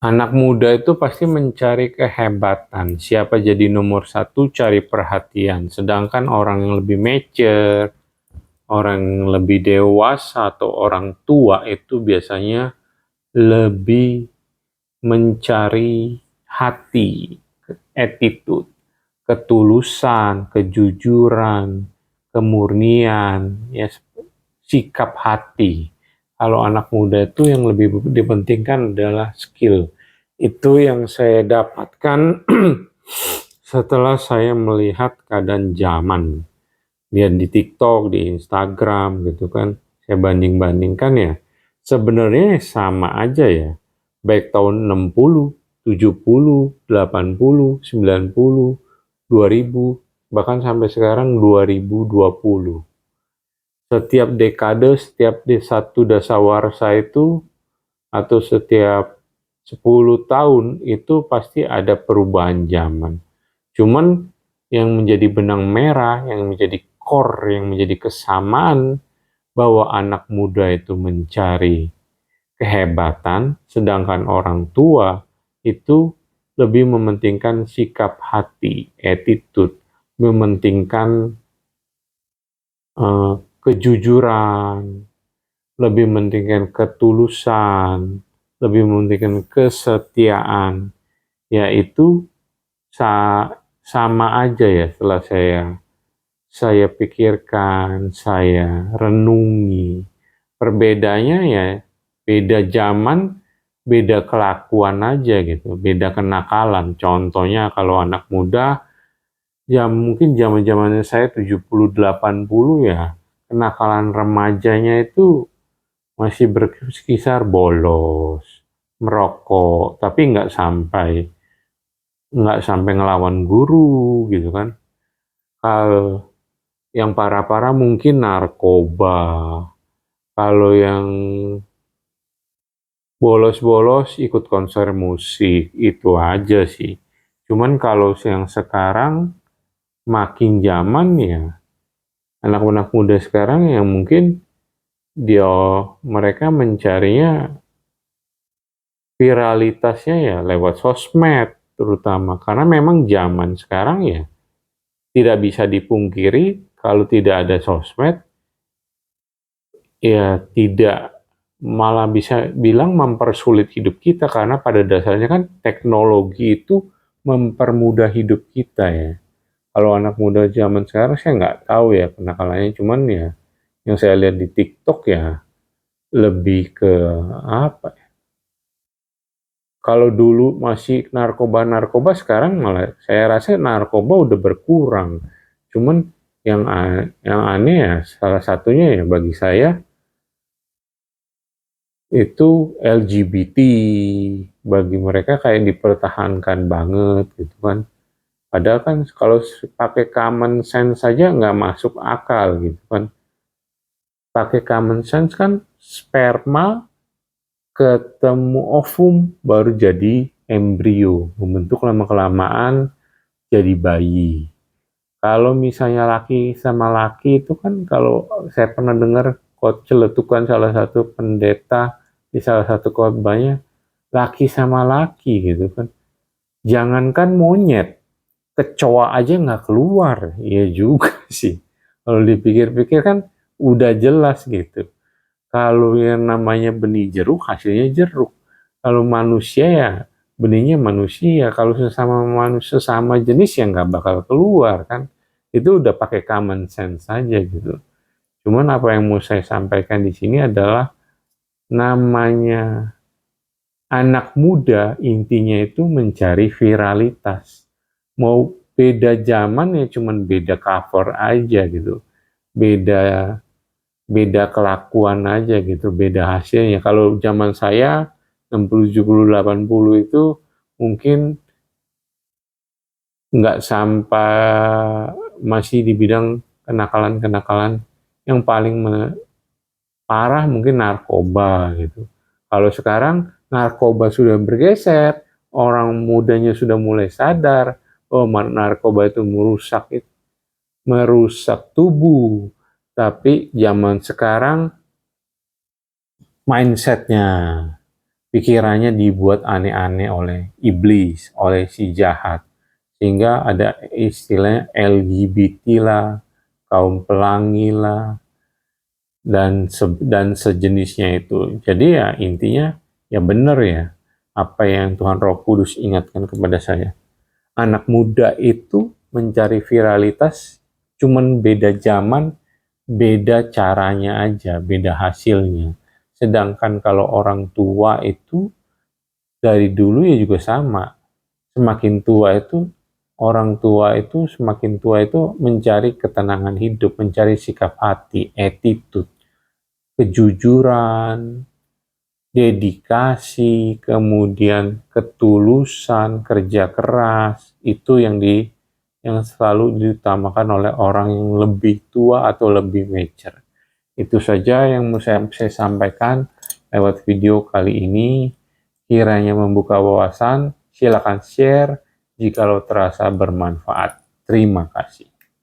Anak muda itu pasti mencari kehebatan. Siapa jadi nomor satu cari perhatian. Sedangkan orang yang lebih mature, orang yang lebih dewasa atau orang tua itu biasanya lebih mencari hati, attitude, ketulusan, kejujuran, kemurnian, ya sikap hati. Kalau anak muda itu yang lebih dipentingkan adalah skill. Itu yang saya dapatkan setelah saya melihat keadaan zaman. Lihat di TikTok, di Instagram gitu kan. Saya banding-bandingkan ya. Sebenarnya sama aja ya. Baik tahun 60, 70, 80, 90, 2000, bahkan sampai sekarang 2020. Setiap dekade, setiap di satu dasawarsa itu, atau setiap 10 tahun itu pasti ada perubahan zaman. Cuman yang menjadi benang merah, yang menjadi core, yang menjadi kesamaan bahwa anak muda itu mencari kehebatan, sedangkan orang tua itu lebih mementingkan sikap hati, attitude, mementingkan kejujuran, lebih mementingkan ketulusan, lebih mementingkan kesetiaan, yaitu sama aja ya setelah saya pikirkan, saya renungi. Perbedaannya ya beda zaman, beda kelakuan aja gitu, beda kenakalan. Contohnya kalau anak muda, ya mungkin zaman-zamannya saya 70 80 ya, kenakalan remajanya itu masih berkisar bolos, merokok, tapi nggak sampai ngelawan guru gitu kan. Kalau yang parah-parah mungkin narkoba. Kalau yang bolos-bolos ikut konser musik, itu aja sih. Cuman kalau yang sekarang makin zaman ya, anak-anak muda sekarang yang mungkin dia mereka mencarinya viralitasnya ya lewat sosmed terutama, karena memang zaman sekarang ya tidak bisa dipungkiri kalau tidak ada sosmed ya tidak, malah bisa bilang mempersulit hidup kita, karena pada dasarnya kan teknologi itu mempermudah hidup kita ya. Kalau anak muda zaman sekarang saya nggak tahu ya kenakalannya, cuman ya yang saya lihat di TikTok ya lebih ke apa ya? Kalau dulu masih narkoba-narkoba, sekarang malah saya rasa narkoba udah berkurang. Cuman yang aneh ya salah satunya ya bagi saya itu LGBT, bagi mereka kayak dipertahankan banget gitu kan. Padahal kan kalau pakai common sense saja nggak masuk akal gitu kan. Pakai common sense kan sperma ketemu ovum baru jadi embrio, membentuk lama-kelamaan jadi bayi. Kalau misalnya laki sama laki itu kan, kalau saya pernah dengar celetukan salah satu pendeta di salah satu khotbahnya, laki sama laki gitu kan. Jangankan monyet, kecoa aja nggak keluar. Iya juga sih. Kalau dipikir-pikir kan udah jelas gitu. Kalau yang namanya benih jeruk, hasilnya jeruk. Kalau manusia ya benihnya manusia. Kalau sesama manusia, sesama jenis ya nggak bakal keluar kan. Itu udah pakai common sense saja gitu. Cuman apa yang mau saya sampaikan di sini adalah namanya anak muda intinya itu mencari viralitas. Mau beda zaman ya cuman beda cover aja gitu. Beda beda kelakuan aja gitu, beda hasilnya. Kalau zaman saya 60, 70, 80 itu mungkin nggak sampai, masih di bidang kenakalan-kenakalan yang paling parah mungkin narkoba gitu. Kalau sekarang narkoba sudah bergeser, orang mudanya sudah mulai sadar, oh narkoba itu merusak tubuh. Tapi zaman sekarang mindsetnya pikirannya dibuat aneh-aneh oleh iblis, oleh si jahat. Sehingga ada istilahnya LGBT lah, kaum pelangi lah, dan sejenisnya itu. Jadi ya intinya ya benar ya apa yang Tuhan Roh Kudus ingatkan kepada saya. Anak muda itu mencari viralitas cuman beda zaman, beda caranya aja, beda hasilnya. Sedangkan kalau orang tua itu dari dulu ya juga sama. Semakin tua itu, orang tua itu semakin tua itu mencari ketenangan hidup, mencari sikap hati, attitude, kejujuran, dedikasi, kemudian ketulusan, kerja keras, itu yang selalu diutamakan oleh orang yang lebih tua atau lebih mature. Itu saja yang mau saya sampaikan lewat video kali ini. Kiranya membuka wawasan, silakan share jikalau terasa bermanfaat. Terima kasih.